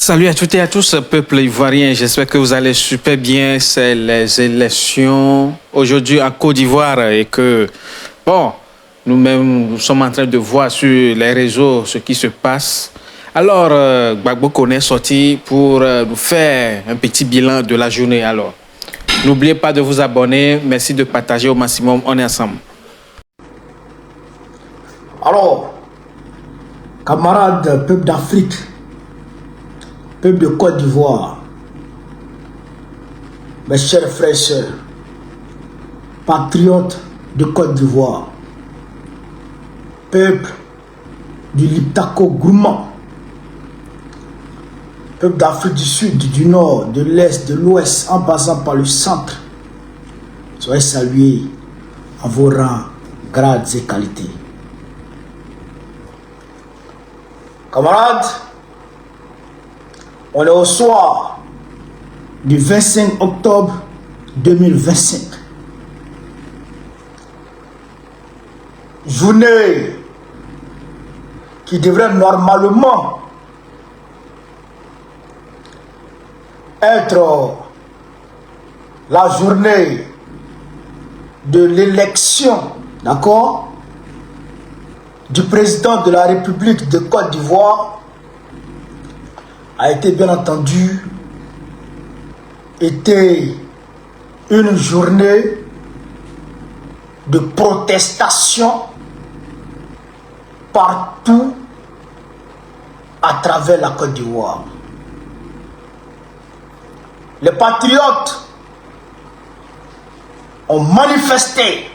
Salut à toutes et à tous, peuple ivoirien. J'espère que vous allez super bien. C'est les élections aujourd'hui en Côte d'Ivoire et que, bon, nous-mêmes, nous sommes en train de voir sur les réseaux ce qui se passe. Alors, Gbagbo Kone est sorti pour nous faire un petit bilan de la journée. Alors, n'oubliez pas de vous abonner. Merci de partager au maximum. On est ensemble. Alors, camarades, peuple d'Afrique, peuple de Côte d'Ivoire, mes chers frères et sœurs, patriotes de Côte d'Ivoire, peuple du Liptako Gourmand, peuple d'Afrique du Sud, du Nord, de l'Est, de l'Ouest, en passant par le centre, soyez salués en vos rangs, grades et qualités. Camarades, on est au soir du 25 octobre 2025. Journée qui devrait normalement être la journée de l'élection, d'accord, du président de la République de Côte d'Ivoire, a été bien entendu une journée de protestation partout à travers la Côte d'Ivoire. Les patriotes ont manifesté,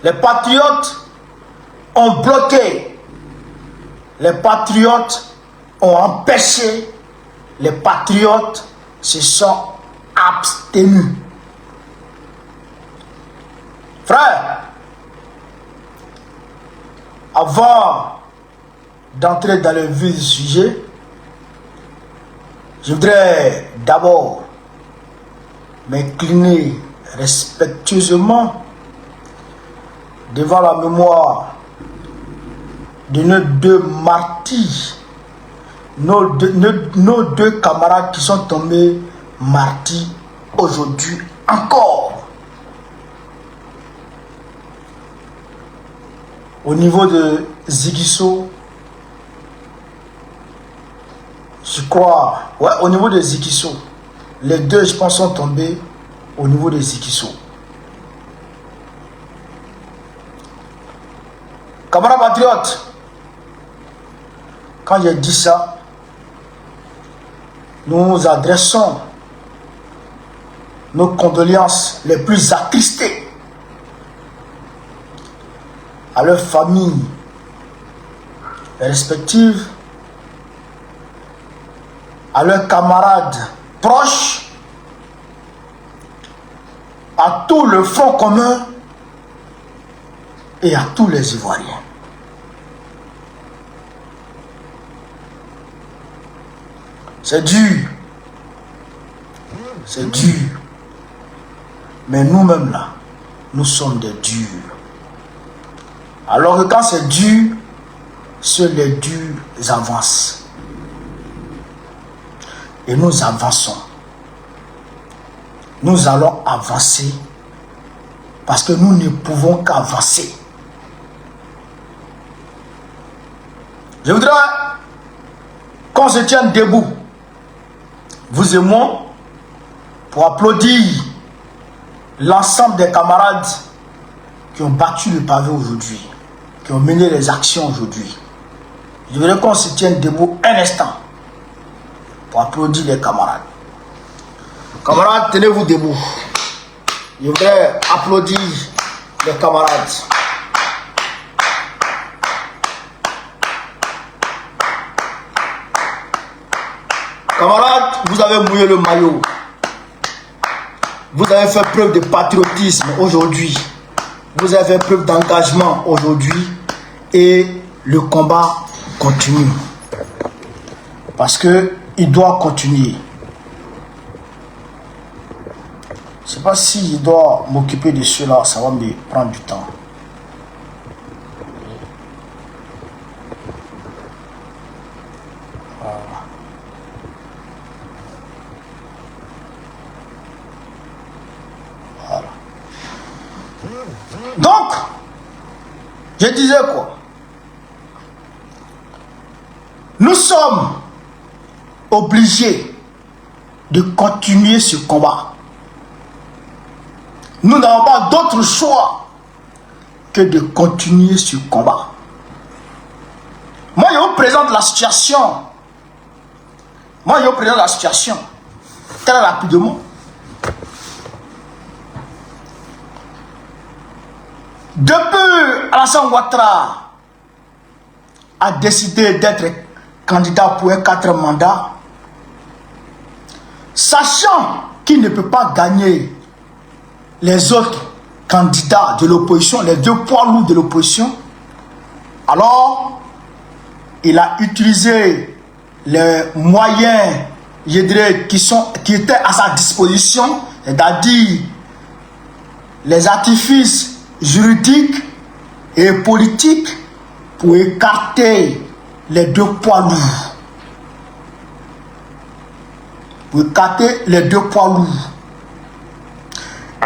les patriotes ont bloqué, les patriotes ont empêché, les patriotes se sont abstenus. Frère, avant d'entrer dans le vif du sujet, je voudrais d'abord m'incliner respectueusement devant la mémoire de nos deux martyrs, nos deux camarades qui sont tombés martyrs aujourd'hui encore. Au niveau de Zigisso, je crois, ouais, au niveau de Zigisso, les deux, je pense, sont tombés au niveau de Zigisso. Camarades patriotes, quand j'ai dit ça, nous adressons nos condoléances les plus attristées à leurs familles respectives, à leurs camarades proches, à tout le Front commun et à tous les Ivoiriens. C'est dur. C'est dur. Mais nous-mêmes là, nous sommes des durs. Alors que quand c'est dur, seuls les durs avancent. Et nous avançons. Nous allons avancer parce que nous ne pouvons qu'avancer. Je voudrais qu'on se tienne debout, vous et moi, pour applaudir l'ensemble des camarades qui ont battu le pavé aujourd'hui, qui ont mené les actions aujourd'hui. Je voudrais qu'on se tienne debout un instant pour applaudir les camarades. Camarades, tenez-vous debout. Je voudrais applaudir les camarades. Camarades, vous avez mouillé le maillot. Vous avez fait preuve de patriotisme aujourd'hui. Vous avez fait preuve d'engagement aujourd'hui. Et le combat continue. Parce qu'il doit continuer. Je ne sais pas si je dois m'occuper de cela, ça va me prendre du temps. Donc, je disais quoi? Nous sommes obligés de continuer ce combat. Nous n'avons pas d'autre choix que de continuer ce combat. Moi, je vous présente la situation. Très rapidement. Depuis Alassane Ouattara a décidé d'être candidat pour un 4 mandats, sachant qu'il ne peut pas gagner les autres candidats de l'opposition, les deux poids lourds de l'opposition, alors il a utilisé les moyens, je dirais, qui étaient à sa disposition, c'est-à-dire les artifices juridiques et politiques pour écarter les deux poids lourds.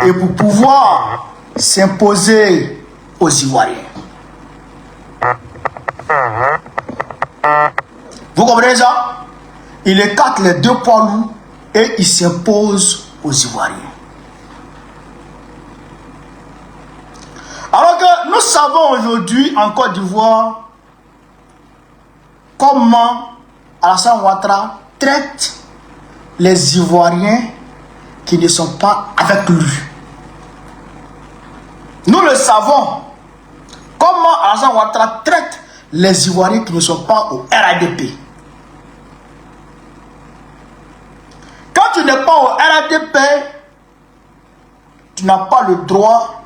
Et pour pouvoir s'imposer aux Ivoiriens. Vous comprenez ça? Il écarte les deux poids lourds et il s'impose aux Ivoiriens. Alors que nous savons aujourd'hui en Côte d'Ivoire comment Alassane Ouattara traite les Ivoiriens qui ne sont pas avec lui. Nous le savons comment Alassane Ouattara traite les Ivoiriens qui ne sont pas au RADP. Quand tu n'es pas au RADP, tu n'as pas le droit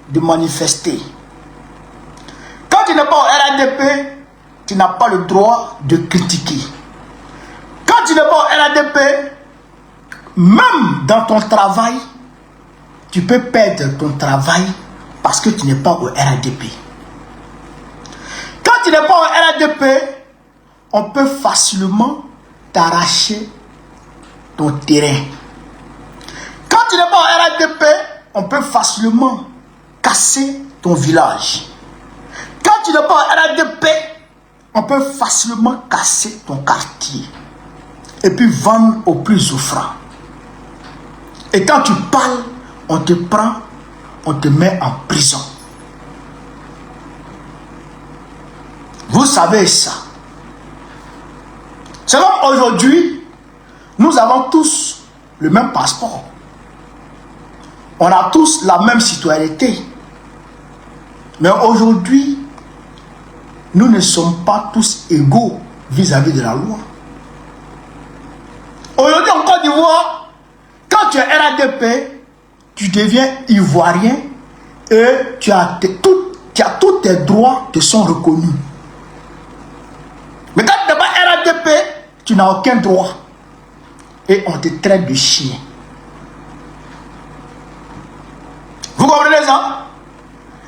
de manifester. Quand tu n'es pas au RADP, tu n'as pas le droit de critiquer. Quand tu n'es pas au RADP, même dans ton travail, tu peux perdre ton travail parce que tu n'es pas au RADP. Quand tu n'es pas au RADP, on peut facilement t'arracher ton terrain. Quand tu n'es pas au RADP, on peut facilement casser ton village. Quand tu n'es pas au RADP, on peut facilement casser ton quartier et puis vendre aux plus offrants. Et quand tu parles, on te prend, on te met en prison. Vous savez ça. C'est comme aujourd'hui, nous avons tous le même passeport. On a tous la même citoyenneté. Mais aujourd'hui, nous ne sommes pas tous égaux vis-à-vis de la loi. Aujourd'hui en Côte d'Ivoire, quand tu es RADP, tu deviens ivoirien et tous tes droits te sont reconnus. Mais quand tu n'es pas RADP, tu n'as aucun droit. Et on te traite de chien. Vous comprenez ça?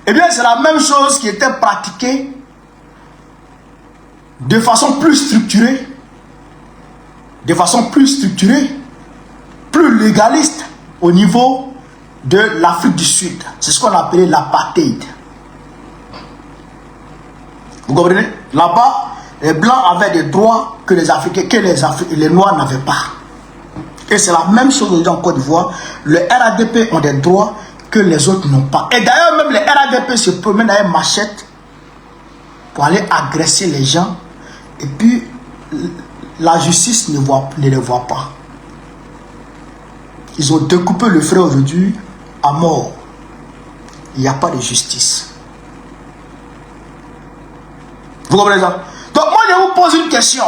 Eh bien, c'est la même chose qui était pratiquée de façon plus structurée, plus légaliste au niveau de l'Afrique du Sud. C'est ce qu'on appelait l'apartheid. Vous comprenez? Là-bas, les Blancs avaient des droits que les Africains, les Noirs n'avaient pas. Et c'est la même chose aujourd'hui en Côte d'Ivoire. Les RADP ont des droits que les autres n'ont pas. Et d'ailleurs, même les RADP se promènent avec machette pour aller agresser les gens. Et puis, la justice ne les voit pas. Ils ont découpé le frère aujourd'hui à mort. Il n'y a pas de justice. Vous comprenez ça? Donc moi, je vous pose une question.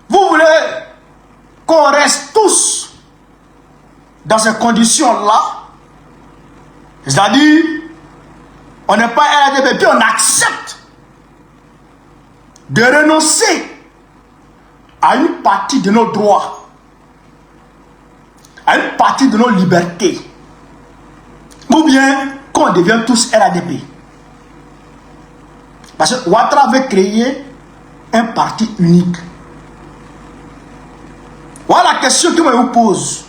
Vous voulez qu'on reste tous dans ces conditions-là? C'est-à-dire, on n'est pas RADP, puis on accepte de renoncer à une partie de nos droits, à une partie de nos libertés, ou bien qu'on devient tous RADP. Parce que Ouattara avait créé un parti unique. Voilà la question que je vous pose.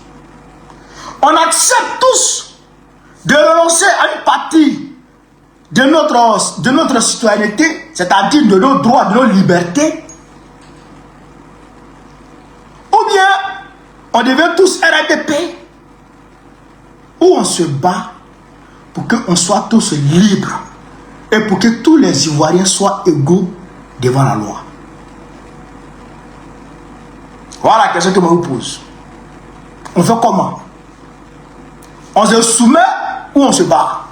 On accepte tous de renoncer à une partie de notre citoyenneté, c'est-à-dire de nos droits, de nos libertés, ou bien on devient tous RADP, ou on se bat pour qu'on soit tous libres et pour que tous les Ivoiriens soient égaux devant la loi. Voilà la question que je vous pose. On fait comment? On se soumet ou on se bat?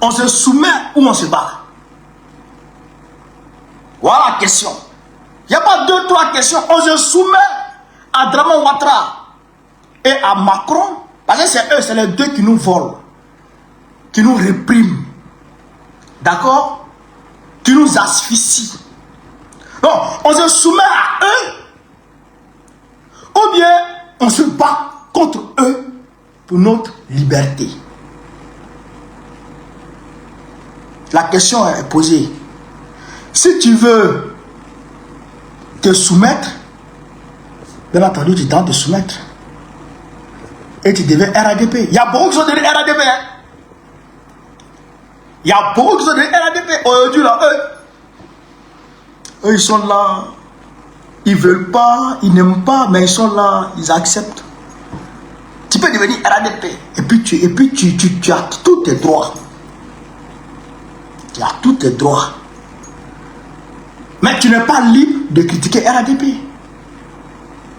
On se soumet ou on se bat? Voilà la question. Il n'y a pas deux, trois questions. On se soumet à Draman Ouattara et à Macron, parce que c'est eux, c'est les deux qui nous volent, qui nous répriment, d'accord, qui nous asphyxient. Non, on se soumet à eux, ou bien on se bat contre eux pour notre liberté. La question est posée. Si tu veux te soumettre, bien entendu, tu tentes de te soumettre. Et tu deviens RADP. Il y a beaucoup qui sont devenus RADP. Hein? Il y a beaucoup qui sont devenus RADP. Aujourd'hui, là, eux, ils sont là. Ils ne veulent pas, ils n'aiment pas, mais ils sont là, ils acceptent. Tu peux devenir RADP. Et puis tu as tous tes droits. Tu as tous tes droits. Mais tu n'es pas libre de critiquer RADP.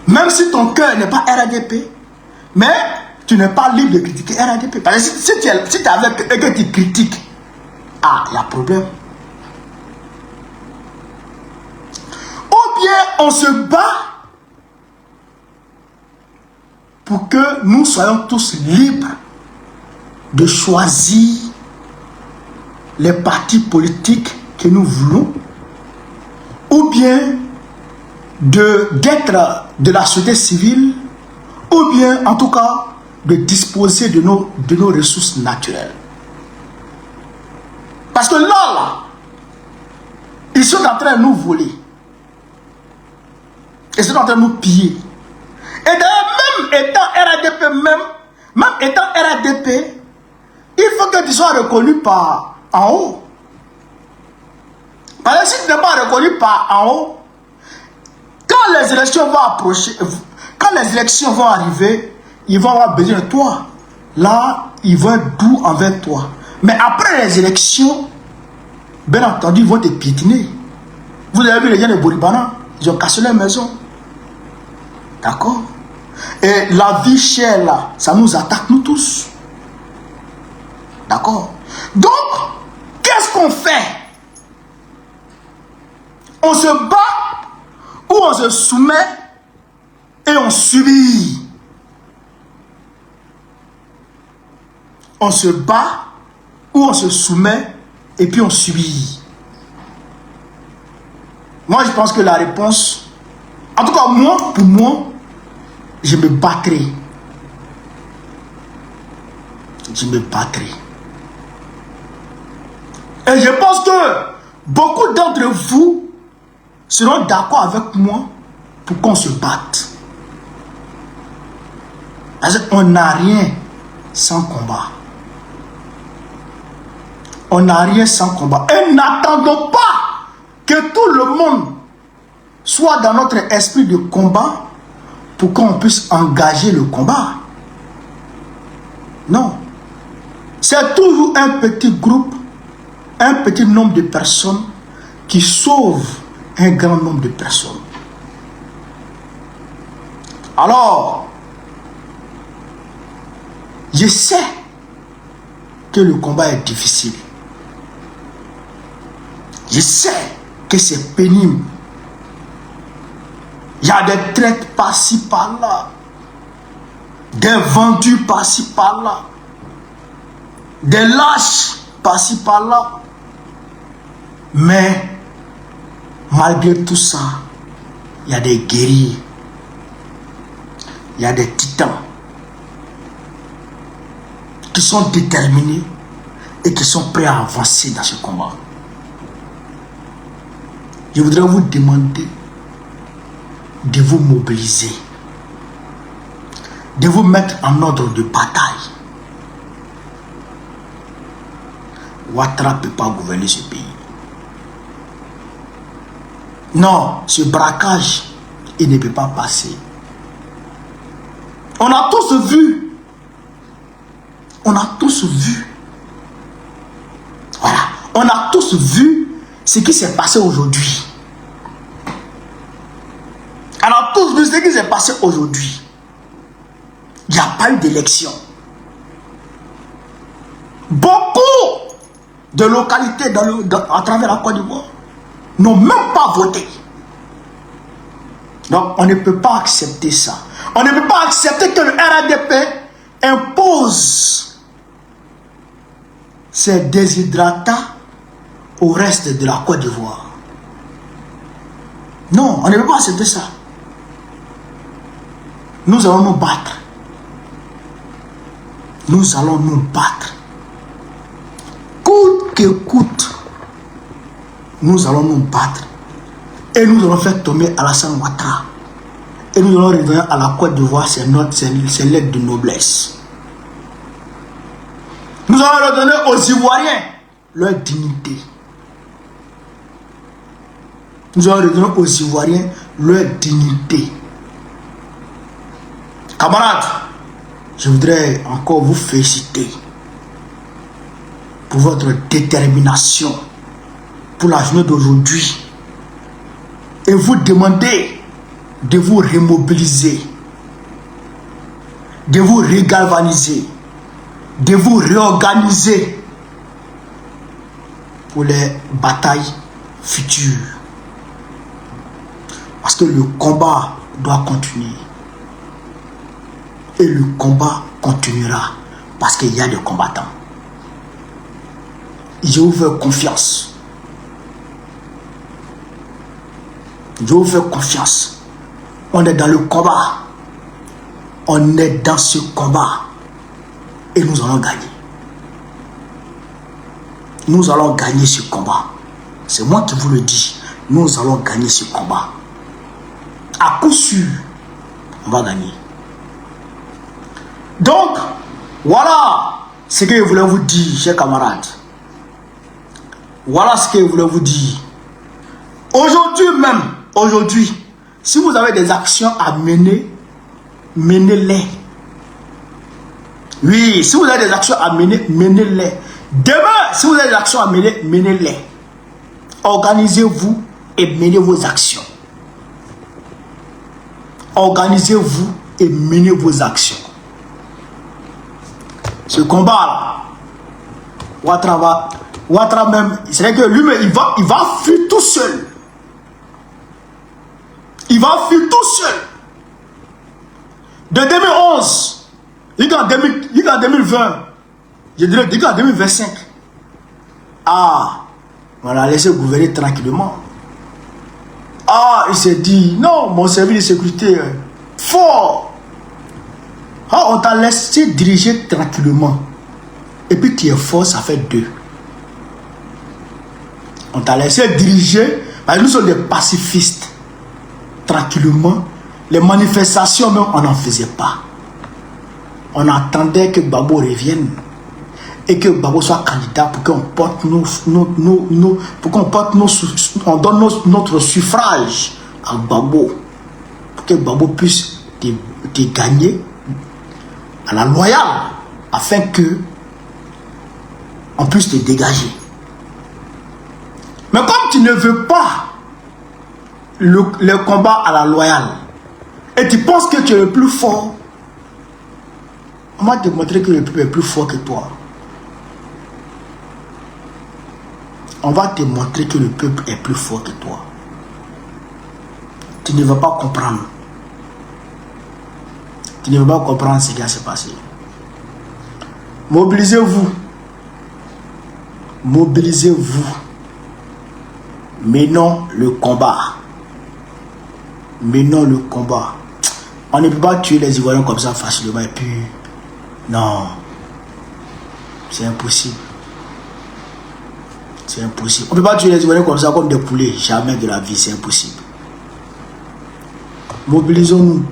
Même si ton cœur n'est pas RADP, mais tu n'es pas libre de critiquer RADP. Parce que si tu es avec eux et que tu critiques, il y a problème. Ou bien on se bat pour que nous soyons tous libres de choisir les partis politiques que nous voulons, ou bien d'être de la société civile, ou bien en tout cas de disposer de nos ressources naturelles. Parce que là, ils sont en train de nous voler. Ils sont en train de nous piller. Et d'ailleurs, même étant RADP, il faut que tu sois reconnu par en haut. Parce que si tu n'es pas reconnu par en haut, quand les élections vont approcher, quand les élections vont arriver, ils vont avoir besoin de toi. Là, ils vont être doux envers toi. Mais après les élections, bien entendu, ils vont te piétiner. Vous avez vu les gens de Boribana, ils ont cassé leur maison. D'accord? Et la vie chère là, ça nous attaque nous tous. D'accord? Donc, qu'est-ce qu'on fait? On se bat ou on se soumet et on subit. On se bat ou on se soumet et puis on subit. Moi, je pense que la réponse, en tout cas, moi, pour moi, je me battrai. Je me battrai. Et je pense que beaucoup d'entre vous seront d'accord avec moi pour qu'on se batte. Parce qu'on n'a rien sans combat. On n'a rien sans combat. Et n'attendons pas que tout le monde soit dans notre esprit de combat pour qu'on puisse engager le combat. Non. C'est toujours un petit groupe, un petit nombre de personnes qui sauvent un grand nombre de personnes. Alors, je sais que le combat est difficile. Je sais que c'est pénible. Il y a des traites par-ci par-là, des vendus par-ci par-là, des lâches par-ci par-là. Mais malgré tout ça, il y a des guerriers, il y a des titans qui sont déterminés et qui sont prêts à avancer dans ce combat. Je voudrais vous demander de vous mobiliser. de vous mettre en ordre de bataille. Ouattara ne peut pas gouverner ce pays. Non, ce braquage, il ne peut pas passer. On a tous vu. On a tous vu. Voilà. On a tous vu ce qui s'est passé aujourd'hui. On a tous vu ce qui s'est passé aujourd'hui. Il n'y a pas eu d'élection. Beaucoup de localités à travers la Côte d'Ivoire n'ont même pas voté. Donc on ne peut pas accepter ça. On ne peut pas accepter que le RADP impose ses déshydratats au reste de la Côte d'Ivoire. Non, on ne peut pas accepter ça. Nous allons nous battre. Nous allons nous battre. Coûte que coûte, nous allons nous battre. Et nous allons faire tomber Alassane Ouattara. Et nous allons revenir à la Côte d'Ivoire, c'est l'aide de noblesse. Nous allons redonner aux Ivoiriens leur dignité. Nous allons redonner aux Ivoiriens leur dignité. Camarades, je voudrais encore vous féliciter pour votre détermination pour la journée d'aujourd'hui et vous demander de vous remobiliser, de vous regalvaniser, de vous réorganiser pour les batailles futures. Parce que le combat doit continuer. Et le combat continuera parce qu'il y a des combattants. Je vous fais confiance. Je vous fais confiance. On est dans le combat. On est dans ce combat. Et nous allons gagner. Nous allons gagner ce combat. C'est moi qui vous le dis. Nous allons gagner ce combat. À coup sûr, on va gagner. Donc, voilà ce que je voulais vous dire, chers camarades. Voilà ce que je voulais vous dire. Aujourd'hui même, aujourd'hui, si vous avez des actions à mener, menez-les. Oui, si vous avez des actions à mener, menez-les. Demain, si vous avez des actions à mener, menez-les. Organisez-vous et menez vos actions. Organisez-vous et menez vos actions. Ce combat-là, Ouattara même, c'est vrai que lui-même, il va fuir tout seul. Il va fuir tout seul. De 2011, jusqu'en 2020, je dirais jusqu'en 2025. Ah, on l'a laissé gouverner tranquillement. Ah, il s'est dit, non, mon service de sécurité est fort. Ah, on t'a laissé diriger tranquillement. Et puis tu es fort, ça fait deux. On t'a laissé diriger, parce que nous sommes des pacifistes. Tranquillement. Les manifestations même, on n'en faisait pas. On attendait que Gbagbo revienne. Et que Gbagbo soit candidat pour qu'on porte on donne notre suffrage à Gbagbo. Pour que Gbagbo puisse te gagner à la loyale, afin que on puisse te dégager. Mais comme tu ne veux pas le combat à la loyale, et tu penses que tu es le plus fort, on va te montrer que le peuple est plus fort que toi. On va te montrer que le peuple est plus fort que toi. Tu ne vas pas comprendre. Tu ne vas pas comprendre ce qui va se passer. Mobilisez-vous. Mobilisez-vous. Menons le combat. Menons le combat. On ne peut pas tuer les Ivoiriens comme ça facilement et puis... Non. C'est impossible. C'est impossible. On ne peut pas tuer les Ivoiriens comme ça, comme des poulets. Jamais de la vie, c'est impossible. Mobilisons-nous.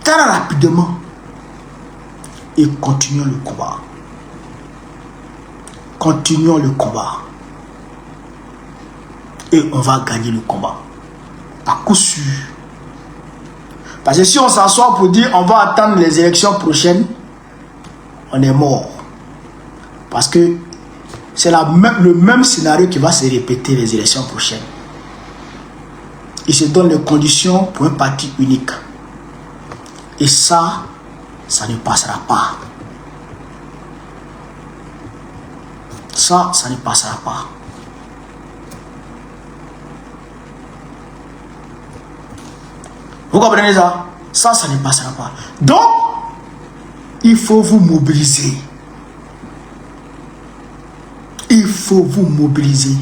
très rapidement et continuons le combat. Continuons le combat. Et on va gagner le combat. À coup sûr. Parce que si on s'assoit pour dire on va attendre les élections prochaines, on est mort. Parce que c'est le même scénario qui va se répéter les élections prochaines. Il se donne les conditions pour un parti unique. Et ça ne passera pas. Ça ne passera pas. Vous comprenez ça? Ça ne passera pas. Donc, il faut vous mobiliser. Il faut vous mobiliser.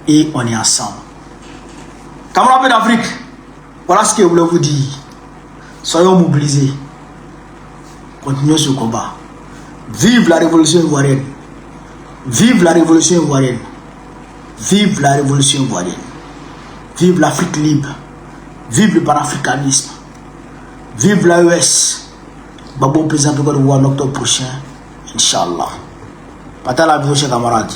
Et on est ensemble. Camarades d'Afrique, voilà ce que je voulais vous dire. Soyons mobilisés. Continuons ce combat. Vive la révolution ivoirienne. Vive la révolution ivoirienne. Vive la révolution ivoirienne. Vive l'Afrique libre. Vive le panafricanisme. Vive l'AES. Babo président de Côte d'Ivoire en octobre prochain. Inch'Allah. Partagez la vidéo, chers camarades.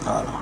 Voilà.